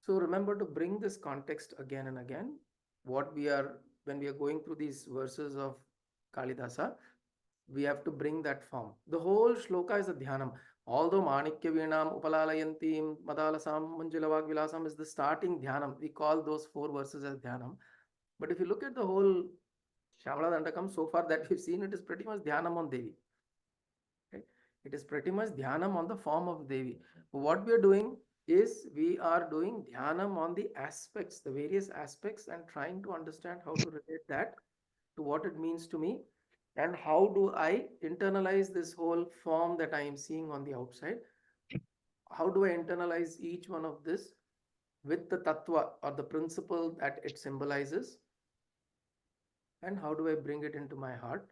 So remember to bring this context again and again. What we are, when we are going through these verses of Kalidasa, we have to bring that form. The whole shloka is a dhyanam. Although Manikya Veenam, Upalalayantim, Madalasam, Manjulavag Vilasam is the starting dhyanam. We call those four verses as dhyanam. But if you look at the whole Shyamala Dandakam so far that we've seen, it is pretty much dhyanam on Devi. Right? It is pretty much dhyanam on the form of Devi. What we are doing is we are doing dhyanam on the aspects, the various aspects, and trying to understand how to relate that to what it means to me, and how do I internalize this whole form that I am seeing on the outside. How do I internalize each one of this with the tattva or the principle that it symbolizes, and how do I bring it into my heart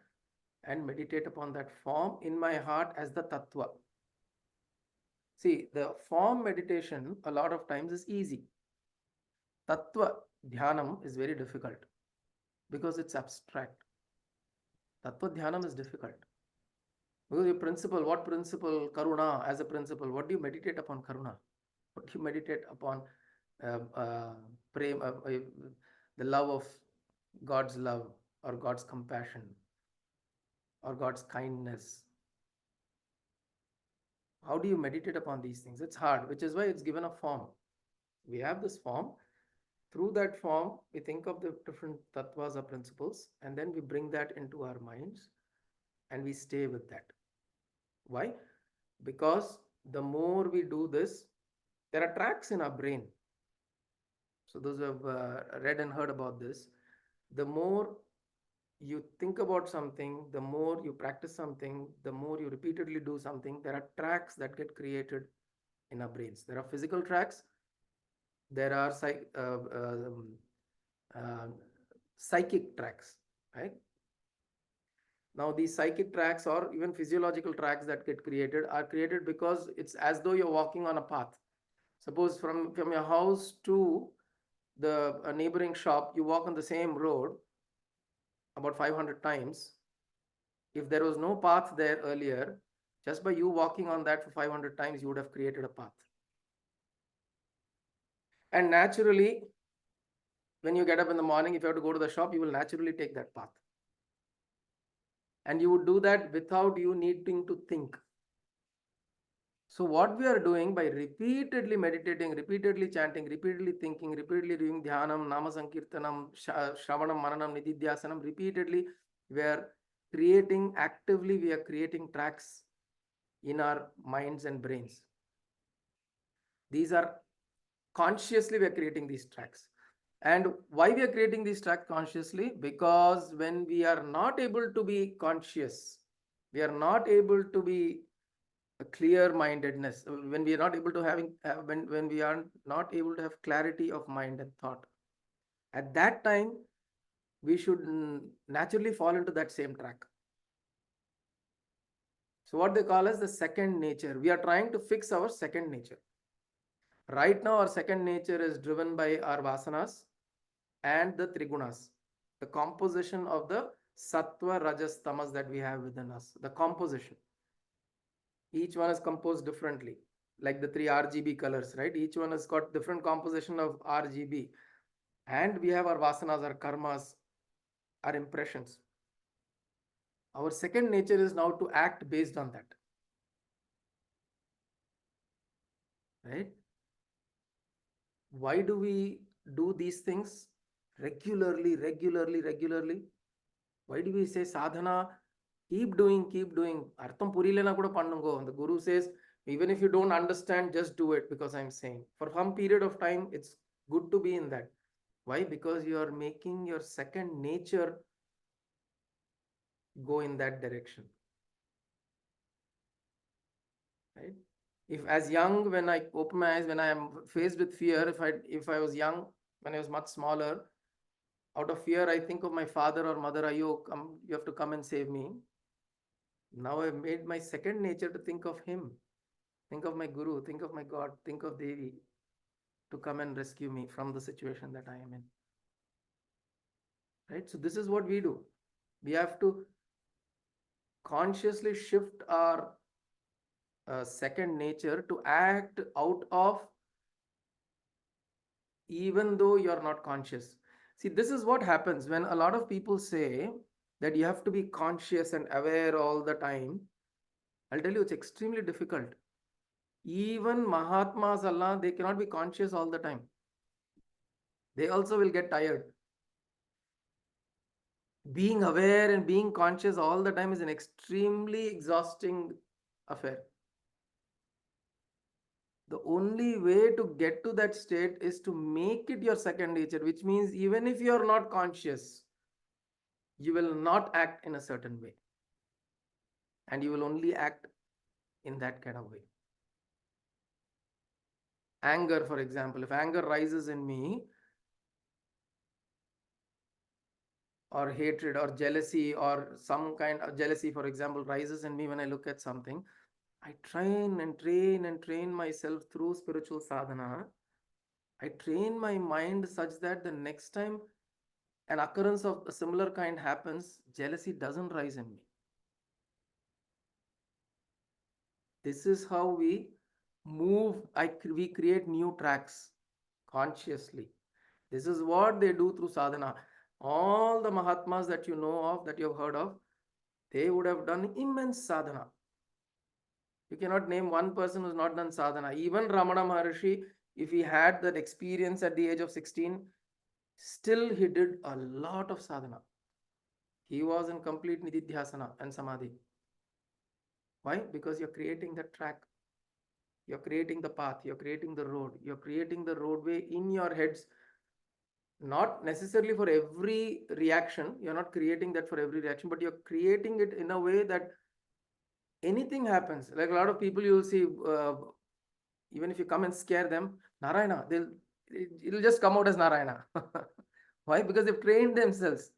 and meditate upon that form in my heart as the tattva. See, the form meditation a lot of times is easy. Tattva dhyanam is very difficult because it's abstract. Tattva dhyanam is difficult. Because your principle, what principle? Karuna as a principle. What do you meditate upon Karuna? What do you meditate upon? Uh, uh, Prem, the love of God's love or God's compassion or God's kindness. How do you meditate upon these things? It's hard, which is why it's given a form. We have this form. Through that form, we think of the different tattvas or principles, and then we bring that into our minds and we stay with that. Why? Because the more we do this, there are tracks in our brain. So, those who have read and heard about this, the more you think about something, the more you practice something, the more you repeatedly do something, there are tracks that get created in our brains. There are physical tracks, there are uh, psychic tracks, right? Now, these psychic tracks or even physiological tracks that get created are created because it's as though you're walking on a path. Suppose from your house to the neighboring shop, you walk on the same road about 500 times. If there was no path there earlier, just by you walking on that for 500 times, you would have created a path. And naturally, when you get up in the morning, if you have to go to the shop, you will naturally take that path. And you would do that without you needing to think. So, what we are doing by repeatedly meditating, repeatedly chanting, repeatedly thinking, repeatedly doing dhyanam, nama sankirtanam, shravanam, mananam, nididhyasanam, repeatedly, we are actively, we are creating tracks in our minds and brains. These are consciously, we are creating these tracks. And why we are creating these tracks consciously? Because when we are not able to be conscious, we are not able to be a clear mindedness, when we are not able to when we are not able to have clarity of mind and thought, at that time we should naturally fall into that same track. So what they call as the second nature, we are trying to fix our second nature. Right now our second nature is driven by our vasanas and the trigunas, the composition of the sattva, rajas, tamas that we have within us, the composition. Each one is composed differently, like the three RGB colors, right? Each one has got different composition of RGB. And we have our vasanas, our karmas, our impressions. Our second nature is now to act based on that. Right? Why do we do these things regularly? Why do we say sadhana? Keep doing. Artham purilena kuda pannungo. And the Guru says, even if you don't understand, just do it, because I'm saying for some period of time, it's good to be in that. Why? Because you are making your second nature go in that direction. Right? If as young, when I open my eyes, when I am faced with fear, if I was young, when I was much smaller, out of fear, I think of my father or mother, Ayo, come, you have to come and save me. Now I've made my second nature to think of him, think of my Guru, think of my God, think of Devi to come and rescue me from the situation that I am in. Right? So this is what we do. We have to consciously shift our second nature to act out of even though you're not conscious. See, this is what happens when a lot of people say that you have to be conscious and aware all the time. I'll tell you, it's extremely difficult. Even Mahatmas, Allah, they cannot be conscious all the time. They also will get tired. Being aware and being conscious all the time is an extremely exhausting affair. The only way to get to that state is to make it your second nature, which means even if you're not conscious, you will not act in a certain way, and you will only act in that kind of way. Anger, for example, if anger rises in me, or hatred or jealousy or some kind of jealousy, for example, rises in me when I look at something, I train and train and train myself through spiritual sadhana. I train my mind such that the next time an occurrence of a similar kind happens, jealousy doesn't rise in me. This is how we move. We create new tracks consciously. This is what they do through sadhana. All the Mahatmas that you know of, that you have heard of, they would have done immense sadhana. You cannot name one person who's not done sadhana. Even Ramana Maharshi, if he had that experience at the age of 16, still he did a lot of sadhana. He was in complete nididhyasana and samadhi. Why? Because you're creating the track, you're creating the path, you're creating the road, you're creating the roadway in your heads. Not necessarily for every reaction, you're not creating that for every reaction, but you're creating it in a way that anything happens. Like a lot of people you'll see, even if you come and scare them, Narayana, it'll just come out as Narayana. Why? Because they've trained themselves.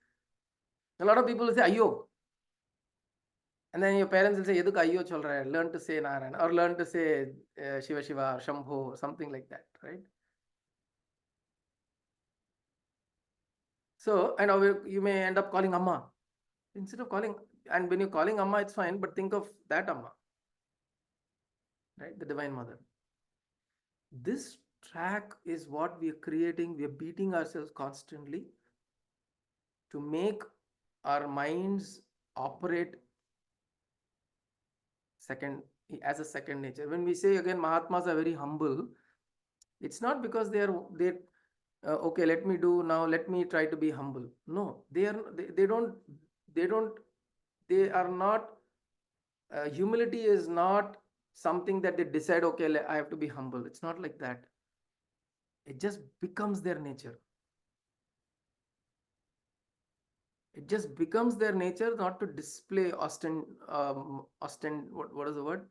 A lot of people will say Ayyo, and then your parents will say Eduk Ayyo cholra, learn to say Narayana, or learn to say Shiva Shiva, Shambho, something like that, right? So, and you may end up calling Amma instead of calling, and when you're calling Amma, it's fine, but think of that Amma, right? The Divine Mother. This track is what we are creating. We are beating ourselves constantly to make our minds operate second as a second nature. When we say again Mahatmas are very humble, it's not because they okay, let me try to be humble. No, they don't they are not humility is not something that they decide, okay, I have to be humble. It's not like that. It just becomes their nature. It just becomes their nature not to display what is the word,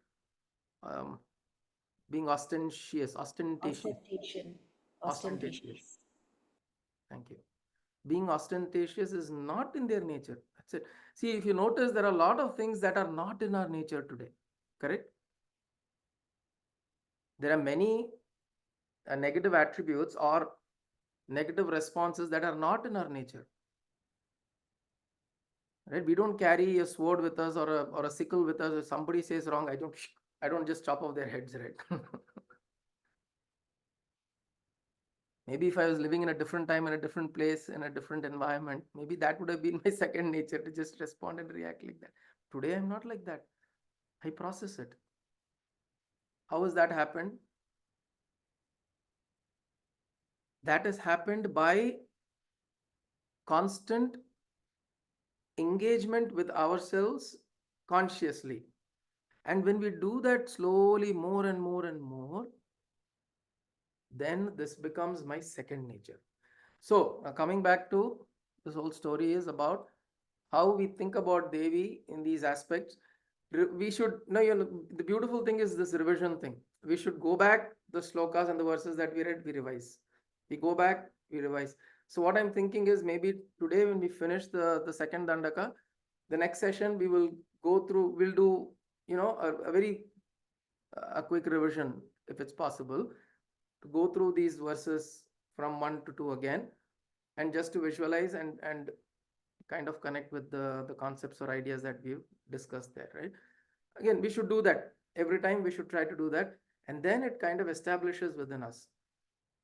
um, being ostentatious. Ostentation. Ostentatious. Ostentatious. Thank you. Being ostentatious is not in their nature. That's it. See, if you notice, there are a lot of things that are not in our nature today. Correct? There are many negative attributes or negative responses that are not in our nature. Right? We don't carry a sword with us or a sickle with us. If somebody says wrong, I don't just chop off their heads, right? Maybe if I was living in a different time, in a different place, in a different environment, maybe that would have been my second nature to just respond and react like that. Today, I'm not like that. I process it. How has that happened? That has happened by constant engagement with ourselves consciously. And when we do that slowly, more and more and more, then this becomes my second nature. So, coming back to this whole story is about how we think about Devi in these aspects. We should, no, the beautiful thing is this revision thing. We should go back the slokas and the verses that we read, we revise. We go back, we revise. So, what I'm thinking is maybe today when we finish the second Dandaka, the next session we will go through, we'll do, a very a quick revision if it's possible to go through these verses from 1 to 2 again, and just to visualize and kind of connect with the concepts or ideas that we've discussed there, right? Again, we should do that every time. We should try to do that, and then it kind of establishes within us.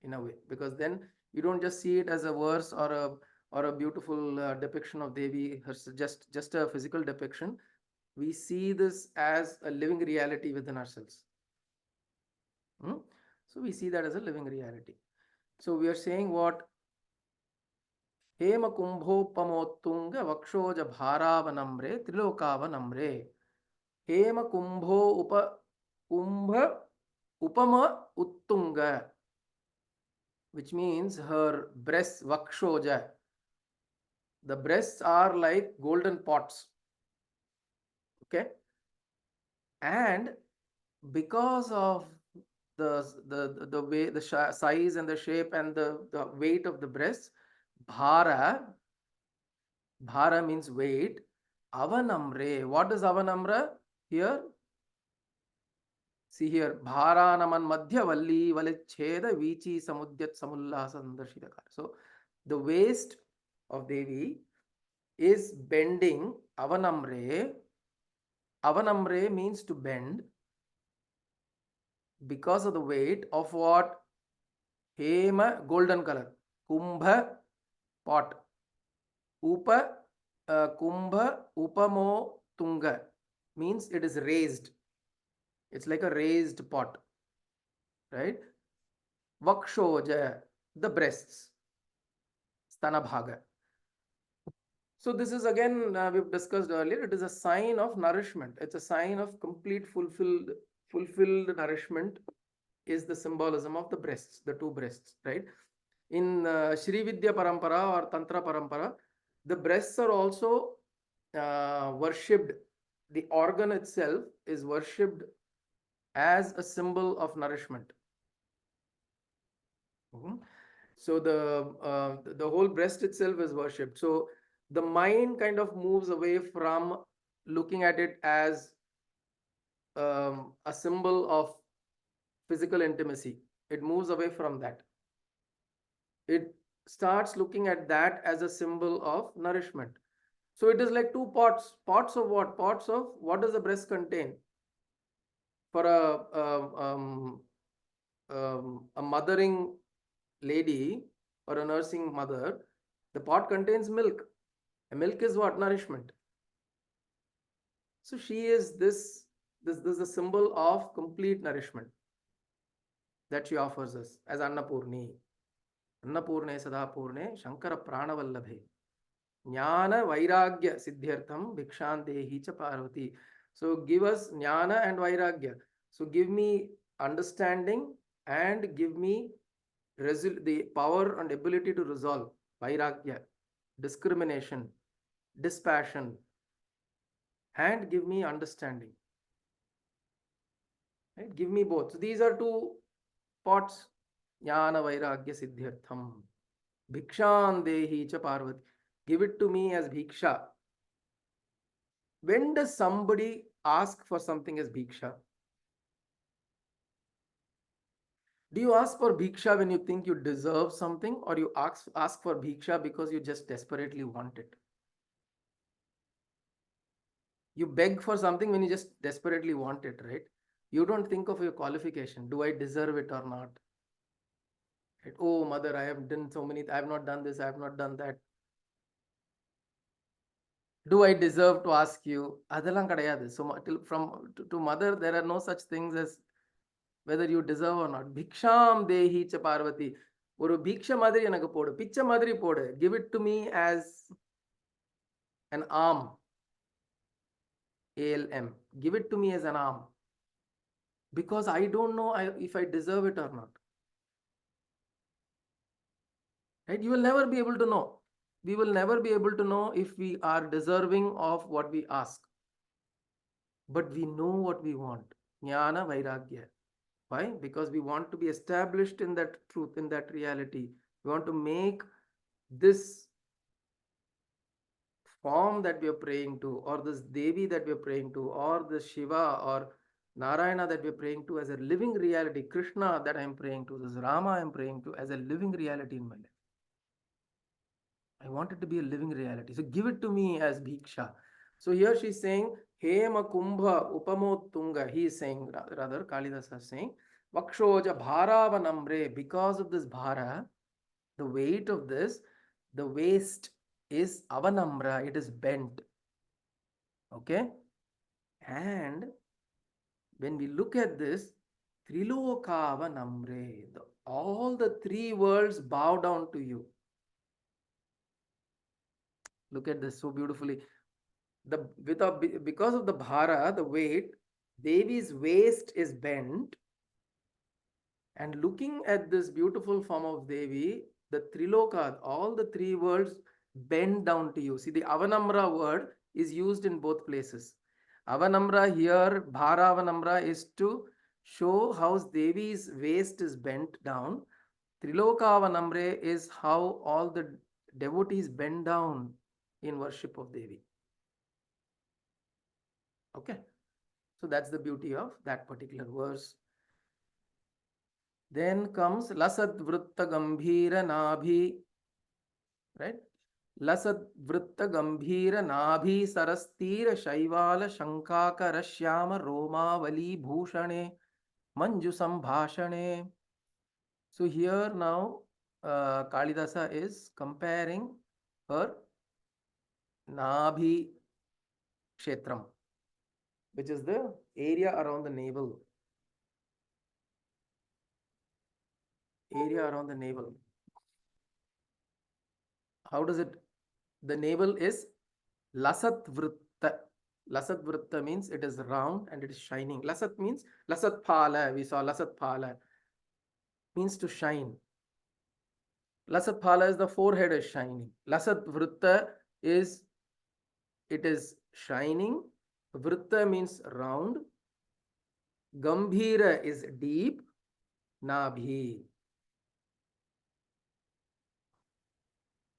in a way, because then you don't just see it as a verse or a beautiful depiction of Devi, just a physical depiction. We see this as a living reality within ourselves. Hmm? So we see that as a living reality. So we are saying what? Hema kumbhopamottunga vakshoja bharavanamre trilokavanamre. Hema kumbha upama uttunga, which means her breasts, vakshoja. The breasts are like golden pots. Okay. And because of the way, the size and the shape and the weight of the breasts, bhara, bhara means weight. Avanamre, what is avanamra here? See here, bharanaman madhya valli valicheda vichi samudyat samullasa sandarshidakar. So the waist of Devi is bending. Avanamre, avanamre means to bend because of the weight of what? Hema, golden color. Kumbha, pot. Upa, kumbha, upamo, tunga means it is raised. It's like a raised pot, right? Vakshoja, the breasts. Stanabhaga. So this is again, we've discussed earlier, it is a sign of nourishment. It's a sign of complete fulfilled nourishment is the symbolism of the breasts, the two breasts, right? In Shri Vidya Parampara or Tantra Parampara, the breasts are also worshipped. The organ itself is worshipped as a symbol of nourishment. Mhm. So the whole breast itself is worshipped. So the mind kind of moves away from looking at it as a symbol of physical intimacy. It moves away from that. It starts looking at that as a symbol of nourishment. So it is like two pots. Pots of what? Pots of what does the breast contain? For a mothering lady or a nursing mother, the pot contains milk. And milk is what? Nourishment. So she is this is a symbol of complete nourishment that she offers us as Annapurni. Annapurne Sadapurne Shankara Pranavallabhe. Jnana Vairagya Siddhyartham Bhikshandehi cha Parvati. So give us Jnana and Vairagya. So give me understanding and give me the power and ability to resolve. Vairagya, discrimination, dispassion, and give me understanding. Right? Give me both. So these are two pots. Jnana Vairagya Siddhyartham. Bhikshandehi cha Parvati. Give it to me as Bhiksha. When does somebody ask for something as bhiksha? Do you ask for bhiksha when you think you deserve something, or you ask for bhiksha because you just desperately want it? You beg for something when you just desperately want it, right? You don't think of your qualification. Do I deserve it or not? Right? Oh, mother, I have done so many, I have not done this, I have not done that. Do I deserve to ask you? Adalang kadayadu. So to mother, there are no such things as whether you deserve or not. Bhiksham dehi cha Parvati. ஒரு பீக்ஷ மாதிரி எனக்கு போடு, பிச்சை மாதிரி போடு. Give it to me as an arm. ALM. Give it to me as an arm. Because I don't know if I deserve it or not. Right? You will never be able to know. We will never be able to know if we are deserving of what we ask. But we know what we want. Jnana Vairagya. Why? Because we want to be established in that truth, in that reality. We want to make this form that we are praying to, or this Devi that we are praying to, or the Shiva or Narayana that we are praying to as a living reality. Krishna that I am praying to, this Rama I am praying to as a living reality in my life. I want it to be a living reality. So give it to me as Bhiksha. So here she's saying, Hema Kumbha Upamo Tunga. He is saying, rather, Kalidasa is saying, Vakshoja bharavanamre. Because of this bhara, the weight of this, the waist is avanamra, it is bent. Okay? And when we look at this, Trilokavanamre, all the three worlds bow down to you. Look at this so beautifully. Because of the bhara, the weight, Devi's waist is bent, and looking at this beautiful form of Devi, the Triloka, all the three worlds bend down to you. See, the Avanamra word is used in both places. Avanamra here, Bhara Avanamra is to show how Devi's waist is bent down. Triloka Avanamre is how all the devotees bend down in worship of Devi. Okay, so that's the beauty of that particular verse. Then comes Lasad Vritta Gambhira Nabhi, right? Lasad Vritta Gambhira Nabhi Sarastira Shaivala Shankakara Shyama Romavali Bhushane Manju Sambhashane. So here now Kalidasa is comparing her Nabhi Kshetram, which is the area around the navel. Area around the navel. How does it? The navel is Lasat Vritta. Lasat Vritta means it is round and it is shining. Lasat means Lasat Phala. We saw Lasat Phala means to shine. Lasat Phala is the forehead is shining. Lasat Vritta is it is shining. Vritta means round. Gambhira is deep. Nabhi.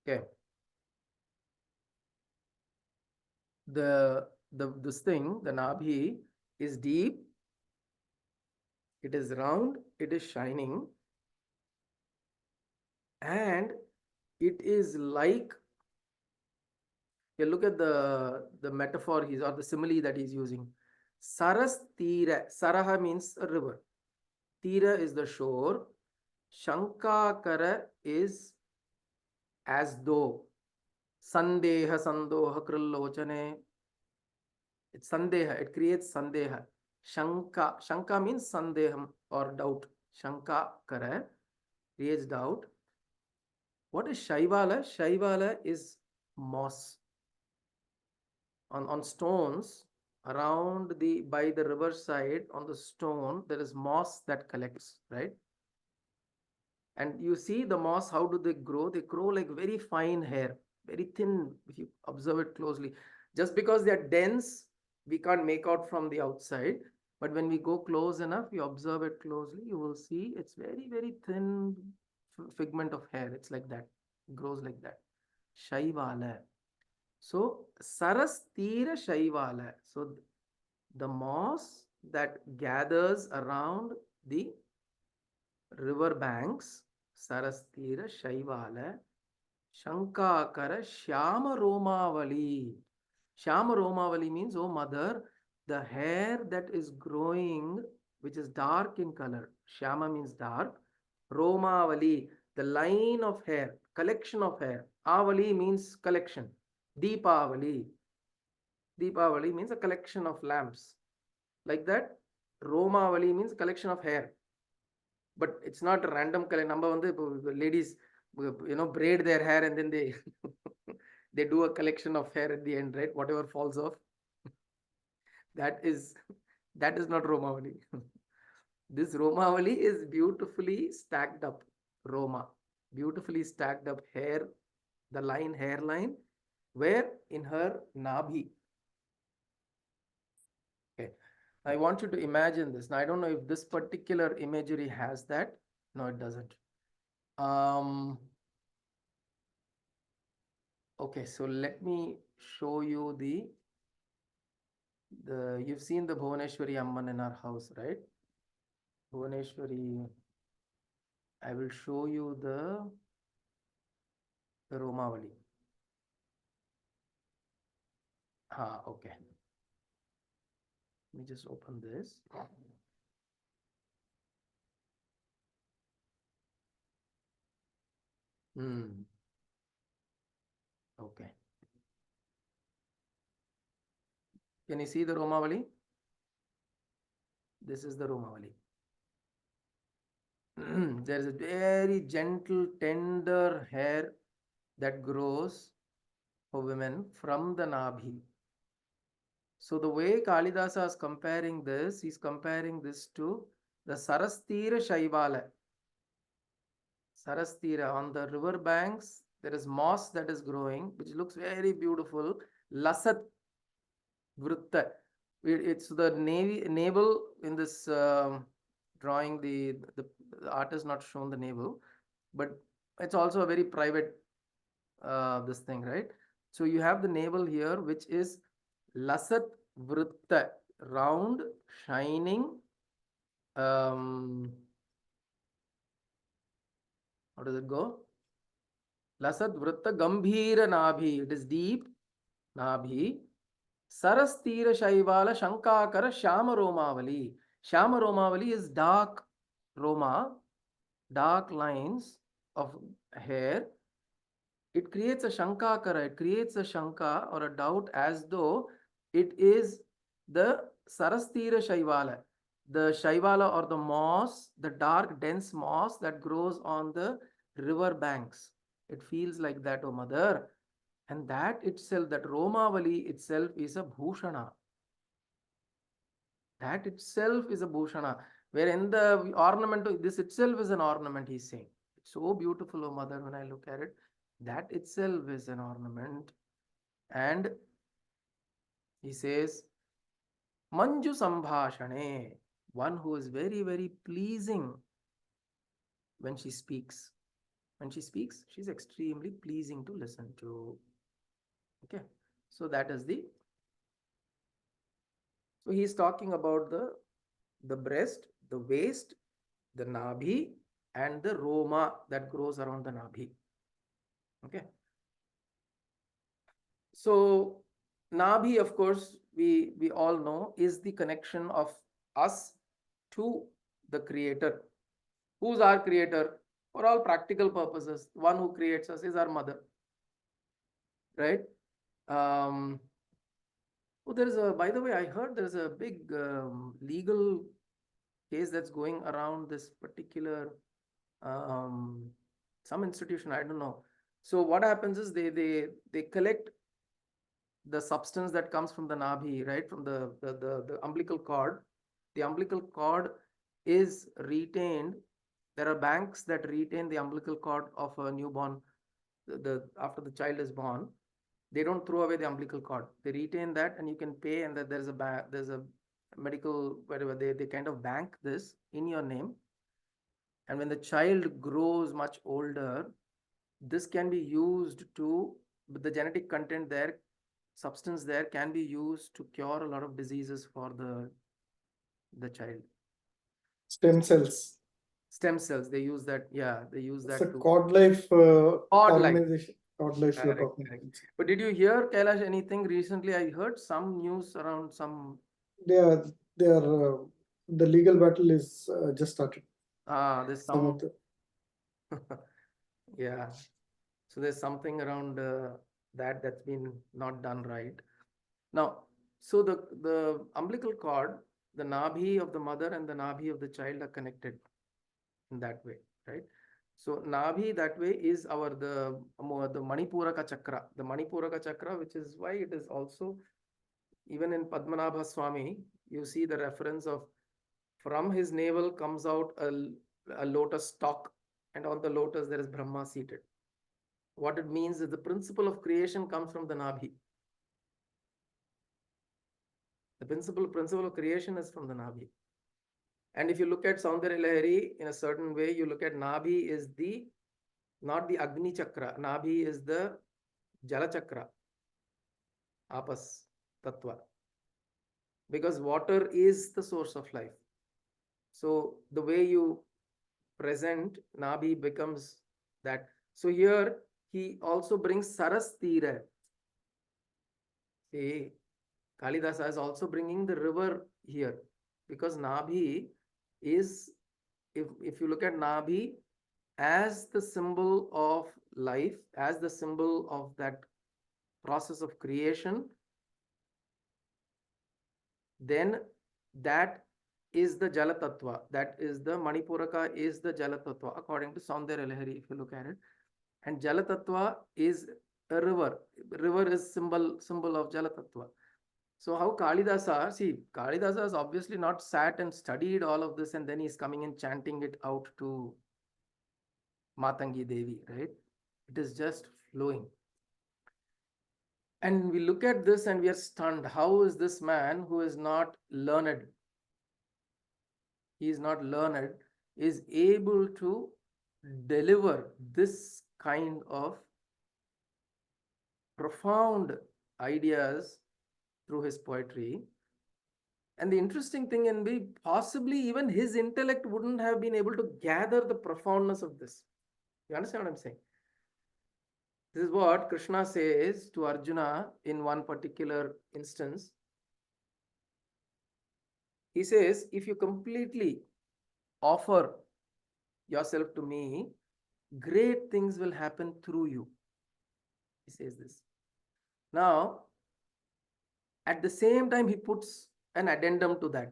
Okay. The this thing, the Nabhi, is deep. It is round. It is shining. And it is like, you look at the metaphor he's or the simile that he's using. Saras tira. Saraha means a river. Tira is the shore. Shankakara is as though. Sandeha sandoha krillochane. It's sandeha. It creates sandeha. Shanka. Shanka means sandeham or doubt. Shankakara creates doubt. What is Shaivala? Shaivala is moss. On stones around the by the river side, on the stone there is moss that collects, right? And you see the moss, how do they grow like very fine hair, very thin if you observe it closely. Just because they are dense, we can't make out from the outside, but when we go close enough, you observe it closely, you will see it's very very thin figment of hair. It's like that, it grows like that. Shaivala. So Saras Tira Shaivala. So the moss that gathers around the river banks, Saras Tira Shaivala, Shankakara Shyama Romavali. Shyama Romavali means, oh mother, the hair that is growing, which is dark in color. Shyama means dark. Romavali, the line of hair, collection of hair. Avali means collection. Deepavali. Deepavali means a collection of lamps. Like that, Romavali means a collection of hair. But it's not a random color. Number one, the ladies, braid their hair and then they they do a collection of hair at the end, right? Whatever falls off. That is that is not Romavali. This Romavali is beautifully stacked up. Roma. Beautifully stacked up hair, the line, hairline, where in her Nabhi. Okay. I want you to imagine this. Now, I don't know if this particular imagery has that. No, it doesn't. Okay, so let me show you the you've seen the Bhuvaneshwari Amman in our house, right? Bhuvaneshwari, I will show you the Romavali. Okay. Let me just open this. Hmm. Okay. Can you see the Romavali? This is the Romavali. There is a very gentle, tender hair that grows for women from the Nabhi. So the way Kalidasa is comparing this, he's comparing this to the Sarastira Shaivala. Sarastira, on the river banks, there is moss that is growing, which looks very beautiful. Lasat Vrutta. It's the navel in this drawing. The artist not shown the navel, but it's also a very private this thing, right? So you have the navel here, which is Lasat Vrutta, round, shining. Um, how does it go? Lasat Vrutta Gambhira Nabhi. It is deep Nabhi. Sarastira Shaivala Shankakara Shama Romavali. Shama Romavali is dark Roma, dark lines of hair. It creates a Shankakara, it creates a Shanka or a doubt as though it is the Sarastira Shaivala, the Shaivala or the moss, the dark dense moss that grows on the river banks. It feels like that, oh mother. And that itself, that Romavali itself is a Bhushana. That itself is a bhushana, where in the ornament, this itself is an ornament, he's saying. It's so beautiful, oh mother, when I look at it. That itself is an ornament. And he says, Manju Sambhashane, one who is very, very pleasing when she speaks. When she speaks, she's extremely pleasing to listen to. Okay. So that is the, so he's talking about the breast, the waist, the nabhi, and the roma that grows around the nabhi. Okay. So nabhi, of course, we all know is the connection of us to the creator. Who's our creator? For all practical purposes, one who creates us is our mother, right? Um, oh, there is a, by the way, I heard there's a big legal case that's going around this particular um, some institution, I don't know. So what happens is they collect the substance that comes from the nabhi, right, from the umbilical cord. The umbilical cord is retained. There are banks that retain the umbilical cord of a newborn. The after the child is born, they don't throw away the umbilical cord. They retain that, and you can pay, and that there's a medical whatever, they kind of bank this in your name. And when the child grows much older, this can be used to, the genetic content there, substance there can be used to cure a lot of diseases for the child. Stem cells. Stem cells, they use that, yeah, they use It's a that to Cod Life cord life. organization. Cod Life you're Correct, talking correct. about. But did you hear, Kailash, anything recently? I heard some news around some They are the legal battle is just started. there's Some some of the yeah. So there's something around that's been not done right. Now, so the umbilical cord, the nabhi of the mother and the nabhi of the child are connected in that way, right? So nabhi that way is our the Manipuraka chakra, the Manipuraka chakra, which is why it is also even in Padmanabha Swami, you see the reference of from his navel comes out a lotus stalk, and on the lotus there is Brahma seated. What it means is the principle of creation comes from the nabhi. The principle of creation is from the nabhi. And if you look at Saundarya Lahari in a certain way, you look at nabhi is the not the Agni chakra. Nabhi is the Jala chakra, apas tattva, because water is the source of life. So the way you present nabhi becomes that. So here he also brings sarastira. See, Kalidasa is also bringing the river here because nabhi is, if you look at nabhi, as the symbol of life, as the symbol of that process of creation, then that is the Jala Tattva. That is the Manipuraka is the Jala Tattva according to Saundarya Lahari, if you look at it. And Jala Tattva is a river. River is symbol of Jala Tattva. So how Kalidasa, see, Kalidasa has obviously not sat and studied all of this and then he's coming and chanting it out to Matangi Devi, right? It is just flowing. And we look at this and we are stunned. How is this man who is not learned, he is not learned, is able to deliver this kind of profound ideas through his poetry? And the interesting thing can be possibly even his intellect wouldn't have been able to gather the profoundness of this. You understand what I'm saying? This is what Krishna says to Arjuna in one particular instance. He says, if you completely offer yourself to me, great things will happen through you. He says this. Now, at the same time, he puts an addendum to that.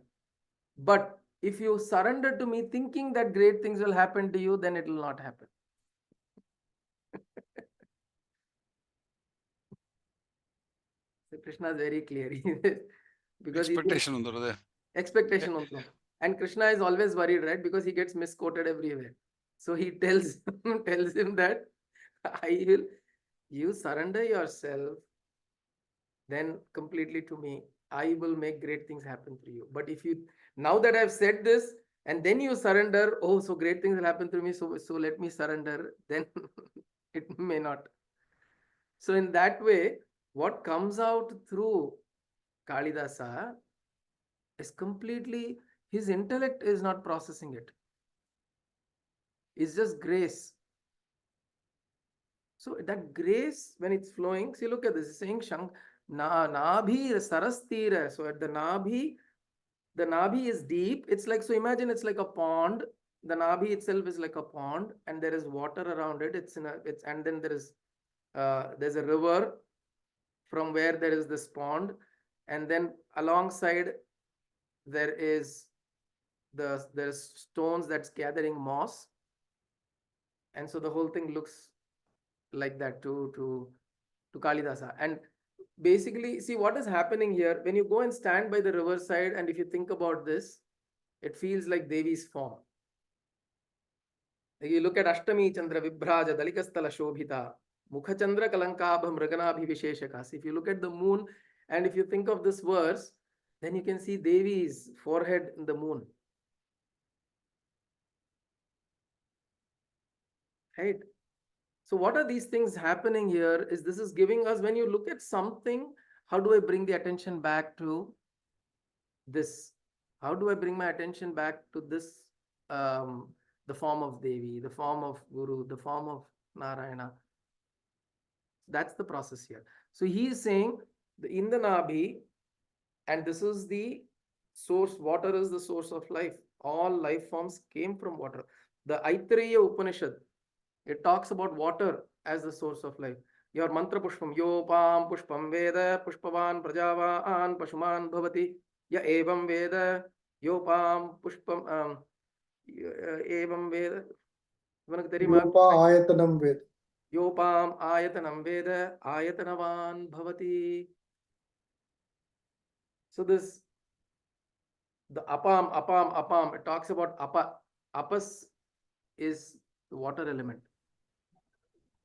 But if you surrender to me thinking that great things will happen to you, then it will not happen. So Krishna is very clear. Because he thinks Expectation under there. expectation also. And Krishna is always worried, right? Because he gets misquoted everywhere. So he tells tells him that I will, you surrender yourself then completely to me, I will make great things happen through you. But if you, now that I've said this, and then you surrender, oh, so great things will happen through me, so let me surrender, then it may not. So in that way, what comes out through Kalidasa is completely, his intellect is not processing it. It's just grace. So that grace, when it's flowing, see, look at this, it's saying Shank, Nabhi Sarastira. So at the Nabhi is deep. It's like, so imagine it's like a pond. The Nabhi itself is like a pond, and there is water around it. And then there's a river from where there is this pond, and then alongside there's stones that's gathering moss, and so the whole thing looks like that to Kalidasa. And basically, see what is happening here when you go and stand by the riverside, and if you think about this, it feels like Devi's form. You look at Ashtami Chandra Vibhraja Dalikastala Shobhita Mukha Chandra Kalankabha Mriganabhi Visheshakas. If you look at the moon and if you think of this verse, then you can see Devi's forehead in the moon. Right? So what are these things happening here is this is giving us, when you look at something, how do I bring the attention back to this? How do I bring my attention back to this? The form of Devi, the form of Guru, the form of Narayana. That's the process here. So he is saying in the Nabhi, and this is the source, water is the source of life. All life forms came from water. The Aitareya Upanishad, it talks about water as the source of life. Your mantra pushpam, yopam pushpam veda, pushpavan prajavan pashuman bhavati, ya evam veda, yopam pushpam, evam veda. Yopa ayatanam ved. Yopam ayatanam veda, ayatanavan bhavati. So this, the apam, it talks about apas is the water element.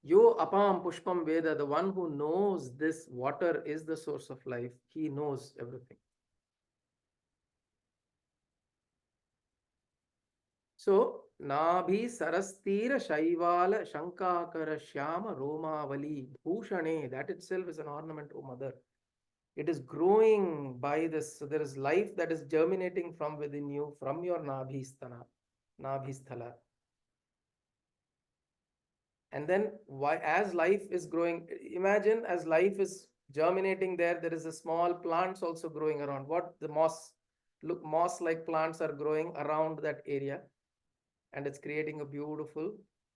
Yo apam pushpam veda, the one who knows this water is the source of life, he knows everything. So, Nabhi Sarastira Shaivala Shankakara Shyama Romavali Bhushane, that itself is an ornament, O mother. It is growing by this. So there is life that is germinating from within you, from your Nabhisthala. And then why, as life is growing, imagine as life is germinating there is a small plants also growing around. What the moss, look, moss like plants are growing around that area. And it's creating a beautiful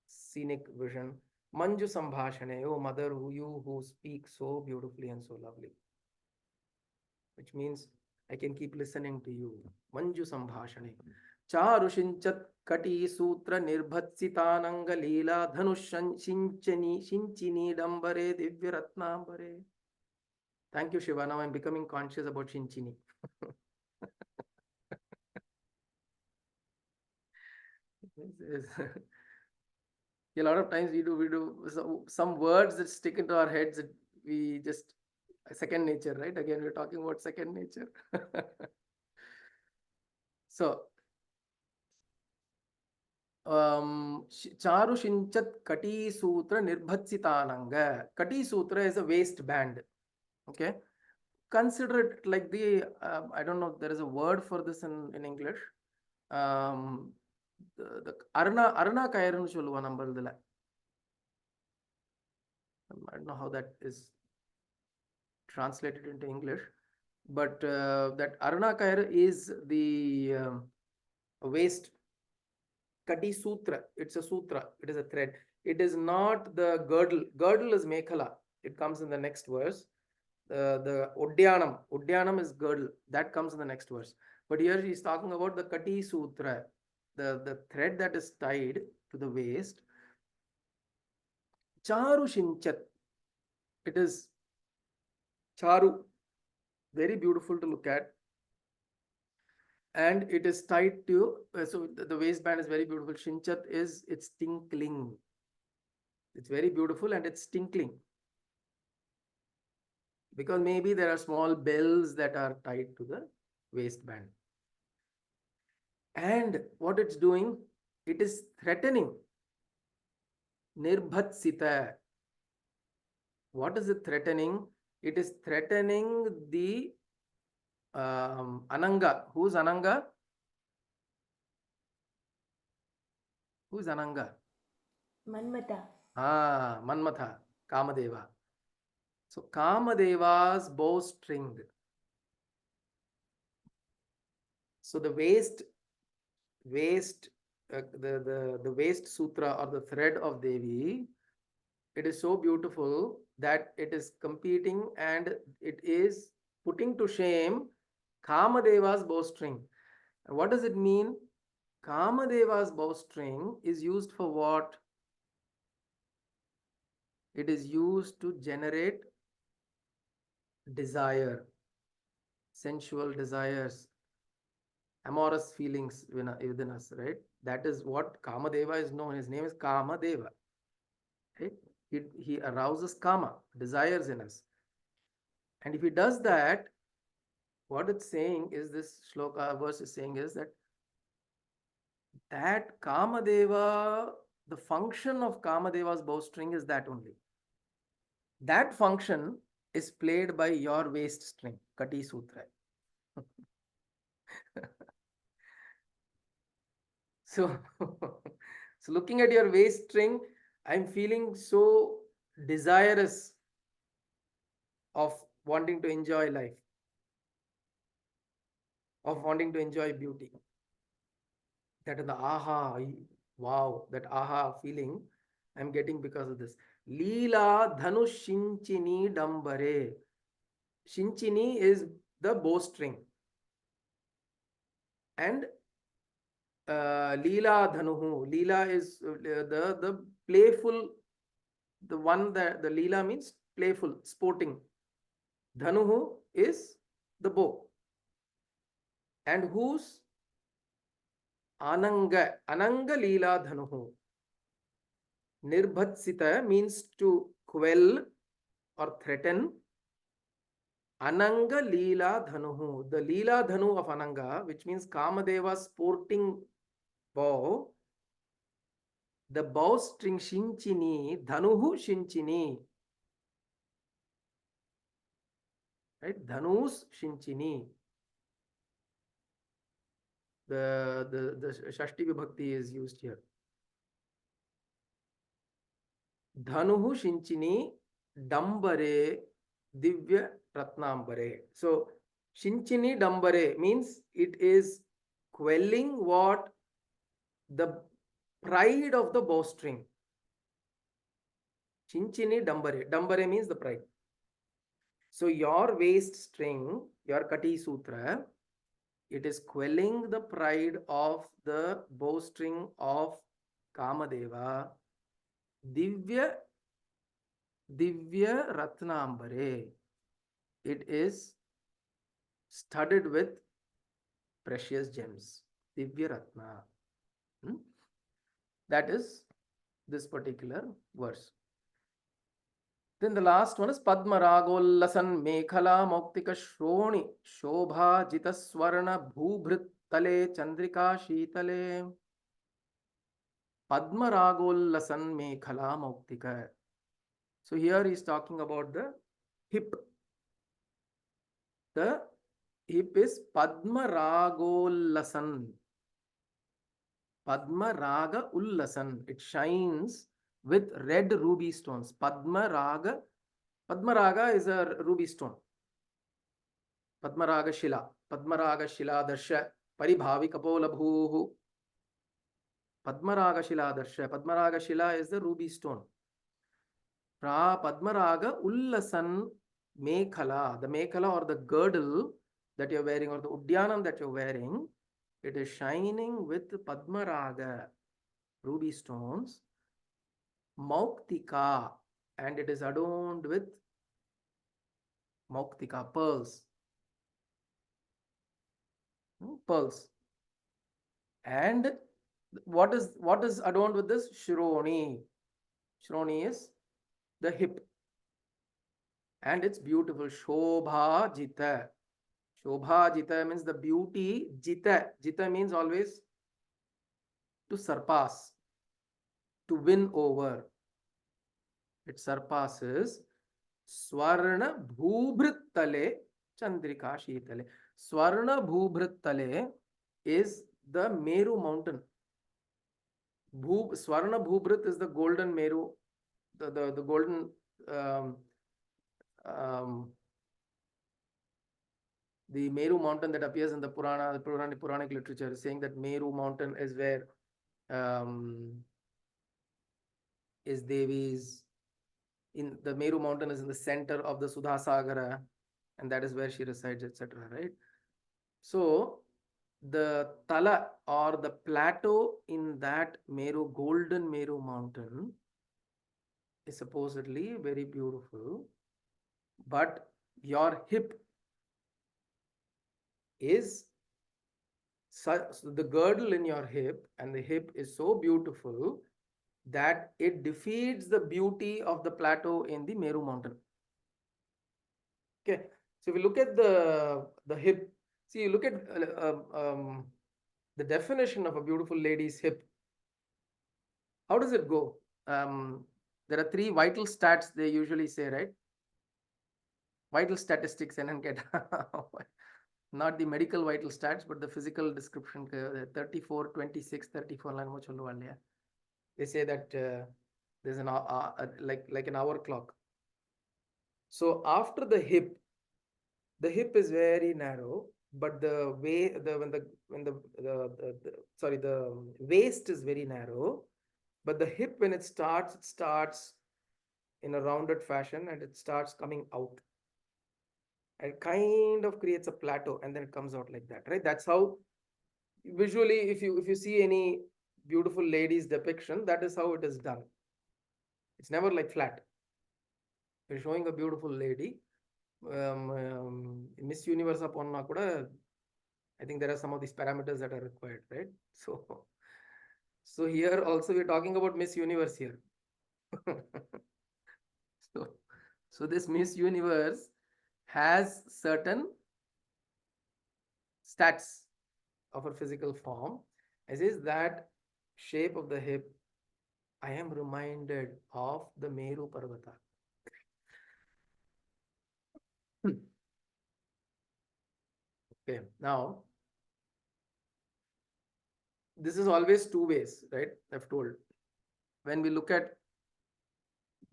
scenic vision. Manju Sambhashane, oh mother, who speak so beautifully and so lovely, which means I can keep listening to you. Manju Sambhashane. Charushinchat Kati Sutra Nirbhatsitananga Leela Shinchini Dambare Divya Ratnambare. Thank you, Shiva. Now I'm becoming conscious about Shinchini. A lot of times we do some words that stick into our heads that we just second nature, right? Again, we're talking about second nature. So Charu Shinchat Kati Sutra Nirbhatsitananga. Kati Sutra is a waistband. Okay. Consider it like the, I don't know, there is a word for this in English. The Arna Kairanu Chulva number. I don't know how that is translated into English, but that Arna Kair is the waist. Kati Sutra, it's a sutra, it is a thread. It is not the girdle. Girdle is Mekhala. It comes in the next verse. The Udyanam is girdle. That comes in the next verse. But here he is talking about the Kati Sutra, the thread that is tied to the waist. Charu Shinchat. It is Charu, very beautiful to look at. And it is tied to, so the waistband is very beautiful. Shinchat is, it's tinkling. It's very beautiful and it's tinkling. Because maybe there are small bells that are tied to the waistband. And what it's doing, it is threatening. Nirbhatsita. What is it threatening? It is threatening the Ananga. Who's Ananga? Who's Ananga? Manmata. Manmatha, Kamadeva. So Kamadeva's bowstring. So the waist, the waist sutra or the thread of Devi, it is so beautiful that it is competing and it is putting to shame Kamadeva's bowstring. And what does it mean? Kamadeva's bowstring is used for what? It is used to generate desire, sensual desires, amorous feelings within us, right? That is what Kamadeva is known. His name is Kamadeva. Right? He arouses Kama, desires in us. And if he does that, what it's saying is, this shloka verse is saying is that Kamadeva, the function of Kamadeva's bowstring is that only. That function is played by your waist string, Kati Sutra. So, so looking at your waist string, I'm feeling so desirous of wanting to enjoy life, of wanting to enjoy beauty. That is the aha, wow, that aha feeling I'm getting because of this. Leela Dhanu Shinchini Dambare. Shinchini is the bowstring. And Leela Dhanuhu. Leela is the playful, the one that the Leela means playful, sporting. Dhanuhu is the bow. And whose? Ananga. Ananga Leela Dhanuhu. Nirbhatsita means to quell or threaten. Ananga Leela Dhanuhu. The Leela Dhanu of Ananga, which means Kamadeva's sporting bow, the bowstring Shinchini, Dhanuhu Shinchini. Right? Dhanu's Shinchini. The Shashti Vibhakti is used here. Dhanuhu Shinchini Dambare Divya Ratnambare. So Shinchini Dambare means it is quelling what? The pride of the bowstring. Chinchini Dambare. Dambare means the pride. So your waist string, your Kati Sutra, it is quelling the pride of the bowstring of Kamadeva. Divya Ratnambare. It is studded with precious gems. Divya Ratna. That is this particular verse. Then the last one is Padma Ragollasan Mekhala Moktika Shroni Shobha Jitaswarna Bhubhrit Tale Chandrika Shitale. Padma Ragollasan Mekhala Moktika. So here he is talking about the hip. The hip is Padma Ragollasan. Padma Raga Ullasan. It shines with red ruby stones. Padma Raga is a ruby stone. Padma Raga Shila Darsha Paribhavi Kapola Bhuhu. Padma Raga Shila is the ruby stone. Padma Raga Ullasan Mekhala. The Mekhala or the girdle that you're wearing or the Udyanam that you're wearing, it is shining with Padma Raga ruby stones. Mauktika, and it is adorned with Mauktika pearls. Pearls. And what is adorned with this? Shroni. Shroni is the hip. And it's beautiful. Shobha Jita. Shobha Jita means the beauty. Jita. Jita means always to surpass, to win over. It surpasses. Swarna Bhubhrittale Chandrika Shitale. Swarna Bhubhrittale is the Meru mountain. Swarna Bhubhrit is the golden Meru, the golden the Meru mountain that appears in the Puranic literature, saying that Meru mountain is where is Devi's. In the Meru mountain is in the center of the Sudhasagara, and that is where she resides, etc. Right? So the Tala or the plateau in that Meru, golden Meru mountain, is supposedly very beautiful, but your hip is so the girdle in your hip, and the hip is so beautiful that it defeats the beauty of the plateau in the Meru mountain. Okay, so if you look at the hip, see, you look at the definition of a beautiful lady's hip. How does it go? There are 3 vital stats they usually say, right? Vital statistics, and get not the medical vital stats, but the physical description. 34, 26, 34. They say that there's an like an hour clock. So after the hip is very narrow, but the waist is very narrow, but the hip, when it starts in a rounded fashion, and it starts coming out. It kind of creates a plateau, and then it comes out like that, right? That's how visually, if you see any beautiful lady's depiction, that is how it is done. It's never like flat. You're showing a beautiful lady. Miss Universe upon kuda, I think there are some of these parameters that are required, right? So here also we're talking about Miss Universe here. so this Miss Universe has certain stats of her physical form. As is that shape of the hip, I am reminded of the Meru Parvata. Okay, now this is always 2 ways, right? I've told. When we look at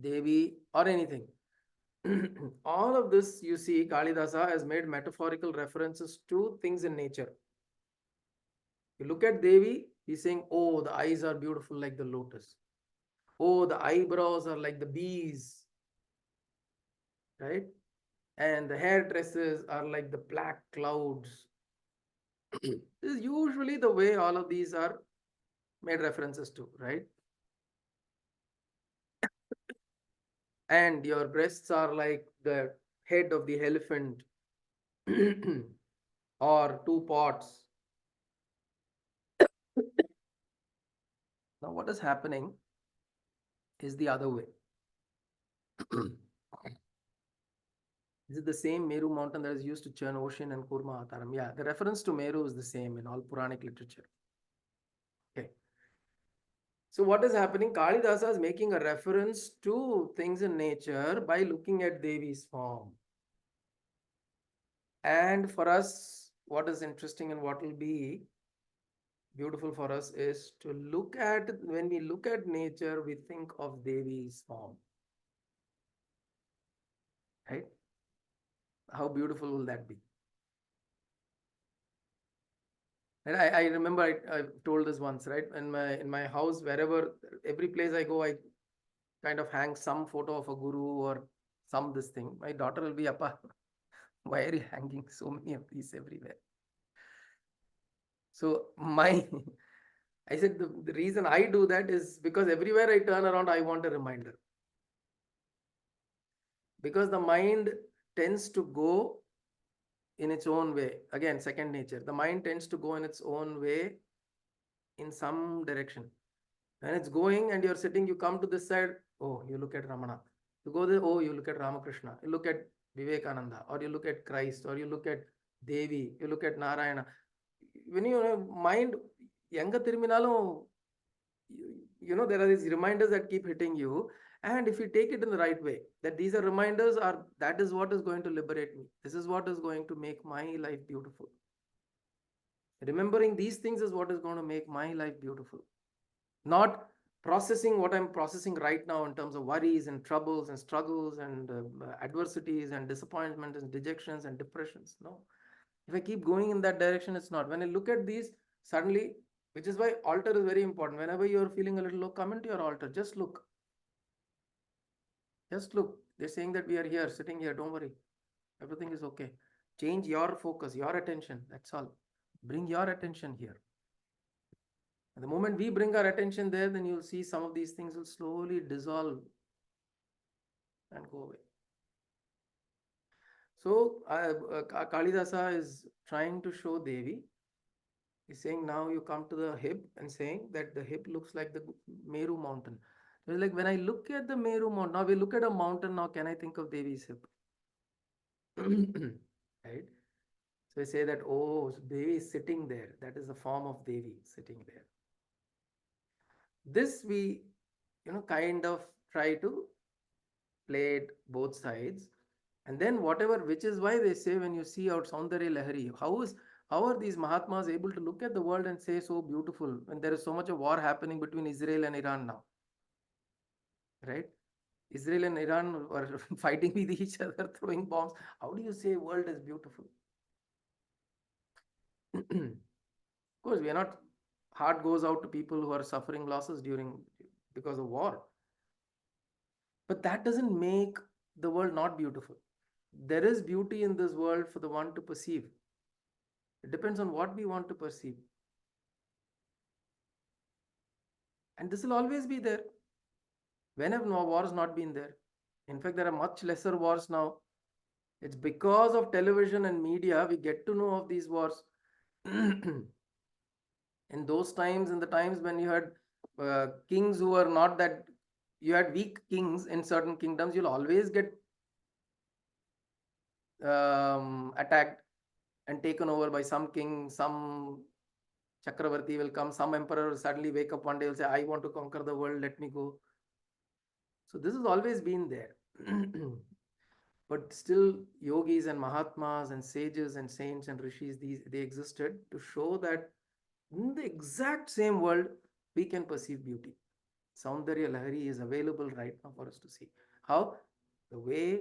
Devi or anything, all of this, you see, Kalidasa has made metaphorical references to things in nature. You look at Devi, he's saying, oh, the eyes are beautiful like the lotus. Oh, the eyebrows are like the bees, right? And the hairdresses are like the black clouds. This is usually the way all of these are made references to, right? And your breasts are like the head of the elephant or two pots. Now, what is happening is the other way. Is it the same Meru mountain that is used to churn ocean and Kurma Avataram? Yeah, the reference to Meru is the same in all Puranic literature. Okay. So what is happening? Kalidasa is making a reference to things in nature by looking at Devi's form. And for us, what is interesting and what will be beautiful for us is to look at, when we look at nature, we think of Devi's form. Right? How beautiful will that be? And I remember I told this once, right? In my house, wherever, every place I go, I kind of hang some photo of a guru or some this thing. My daughter will be, Appa, why are you hanging so many of these everywhere? So my I said the reason I do that is because everywhere I turn around, I want a reminder. Because the mind tends to go in its own way. Again, second nature. The mind tends to go in its own way in some direction. When it's going and you're sitting, you come to this side, oh, you look at Ramana. You go there, oh, you look at Ramakrishna. You look at Vivekananda, or you look at Christ, or you look at Devi, you look at Narayana. When your mind, younger Tirminalo, there are these reminders that keep hitting you. And if you take it in the right way, that these are reminders, are that is what is going to liberate me. This is what is going to make my life beautiful. Remembering these things is what is going to make my life beautiful. Not processing what I'm processing right now in terms of worries and troubles and struggles and adversities and disappointments and dejections and depressions. No. If I keep going in that direction, it's not. When I look at these, suddenly, which is why altar is very important. Whenever you're feeling a little low, come into your altar. Just look. Just look. They're saying that we are here, sitting here. Don't worry. Everything is okay. Change your focus, your attention. That's all. Bring your attention here. And the moment we bring our attention there, then you'll see some of these things will slowly dissolve and go away. So Kalidasa is trying to show Devi. He's saying now you come to the hip and saying that the hip looks like the Meru mountain. So it's like when I look at the Meru mountain, now we look at a mountain, now can I think of Devi's hip? Right? So I say that, oh, so Devi is sitting there. That is the form of Devi sitting there. This we, kind of try to play it both sides. And then whatever, which is why they say when you see out Saundarya Lahari, how are these Mahatmas able to look at the world and say so beautiful when there is so much of war happening between Israel and Iran now? Right? Israel and Iran are fighting with each other, throwing bombs. How do you say world is beautiful? Of course, we are not, heart goes out to people who are suffering losses because of war. But that doesn't make the world not beautiful. There is beauty in this world for the one to perceive. It depends on what we want to perceive. And this will always be there. When have no wars not been there? In fact, there are much lesser wars now. It's because of television and media we get to know of these wars. In those times, in the times when you had kings who were not that, you had weak kings in certain kingdoms, you'll always get attacked and taken over by some king, some Chakravarti will come, some emperor will suddenly wake up one day and say, I want to conquer the world, let me go. So this has always been there. But still, yogis and Mahatmas and sages and saints and rishis, they existed to show that in the exact same world, we can perceive beauty. Saundarya Lahari is available right now for us to see. How? The way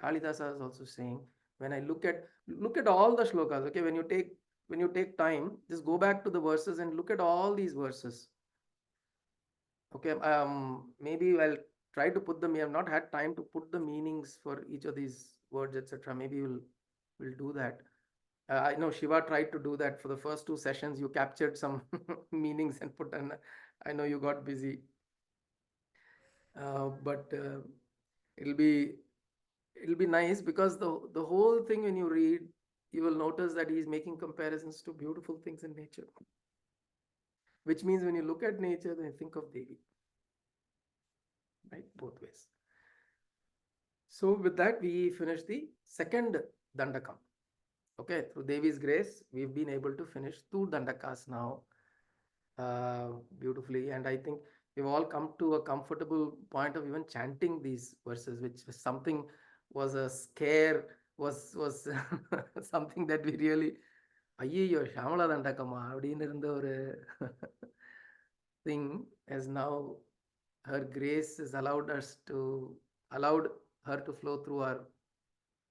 Kalidasa is also saying, when I look at all the shlokas, okay, when you take time, just go back to the verses and look at all these verses. Okay, maybe I'll try to put them. We have not had time to put the meanings for each of these words, etc. Maybe we'll do that. I know Shiva tried to do that for the first two sessions. You captured some meanings and put, and I know you got busy. But it'll be it'll be nice because the whole thing when you read, you will notice that he's making comparisons to beautiful things in nature, which means when you look at nature, then you think of Devi, right? Both ways. So with that, we finish the second Dandakam. Okay, through Devi's grace, we've been able to finish two Dandakas now beautifully. And I think we've all come to a comfortable point of even chanting these verses, which was something was a scare, was something that we really, ஐயோ ஷாமலா தண்டக்கம்மா அப்படின்னு இருந்த ஒரு thing, as now her grace has allowed her to flow through our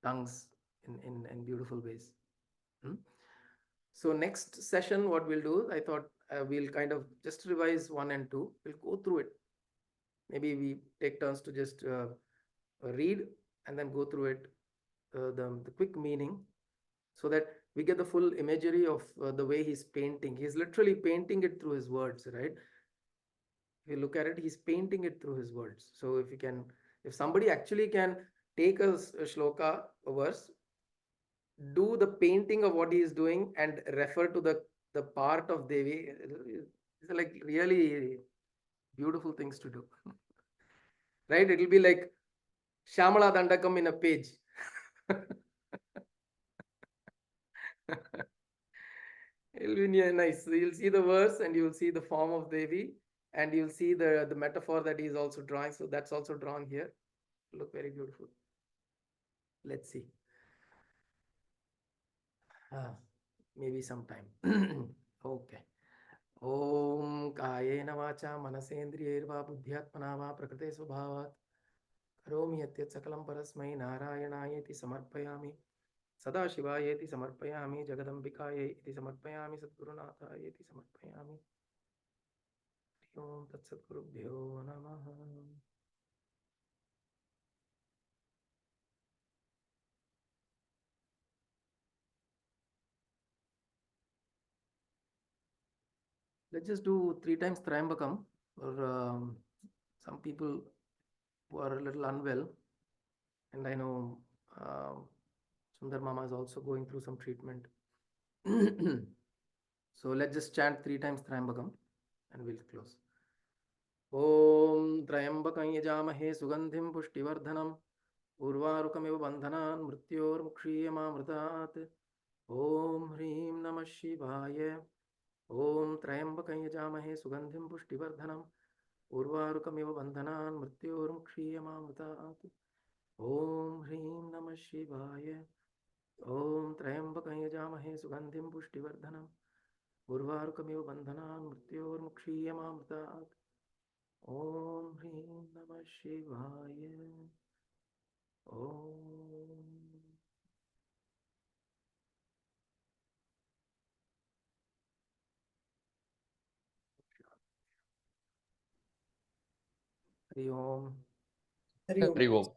tongues in beautiful ways. Hmm? So next session, what we'll do, I thought we'll kind of just revise 1 and 2. We'll go through it. Maybe we take turns to just read and then go through it, the quick meaning, so that we get the full imagery of the way he's painting. He's literally painting it through his words, right? If you look at it, he's painting it through his words. So if somebody actually can take a shloka, a verse, do the painting of what he is doing and refer to the part of Devi, these are like really beautiful things to do. Right? It'll be like Shyamala Dandakam in a page. It'll be nice. So you'll see the verse and you'll see the form of Devi, and you'll see the metaphor that he's also drawing. So that's also drawn here. Look very beautiful. Let's see. Maybe sometime. Okay. Om Kayena Vacha Manasendriyerva Buddhyatmana Va Prakrite Svabhavat Karomi Yatyat Sakalam Parasmai Narayanayeति Samarpayami Sadashivayeti Samarpayami Jagadambikayeti Samarpayami Sadgurunathayeti Samarpayami. Om Tat Sadgurubhyo Namaha. Let's just do 3 times Trayambakam for some people who are a little unwell. And I know Sundar Mama is also going through some treatment. So let's just chant 3 times Trayambakam and we'll close. Om Trayambakam yajamahe sugandhim pushtivardhanam urvarukamiva bandhanan mrityor mukshiyamamritat. Om Hrim Namah Shivaya. Om Trayambakam yajamahe sugandhim pushtivardhanam urvarukamiva bandhanan mrityor mukshiyamamritat. Om Hrim Namah Shivaya. Om Trayambakam yajamahe sugandhim pushtivardhanam urvarukamiva bandhanan mrityor mukshiyamamritat. Om Hrim Namah Shivaya. Om. Hari Om. Hari Om. Hari Om.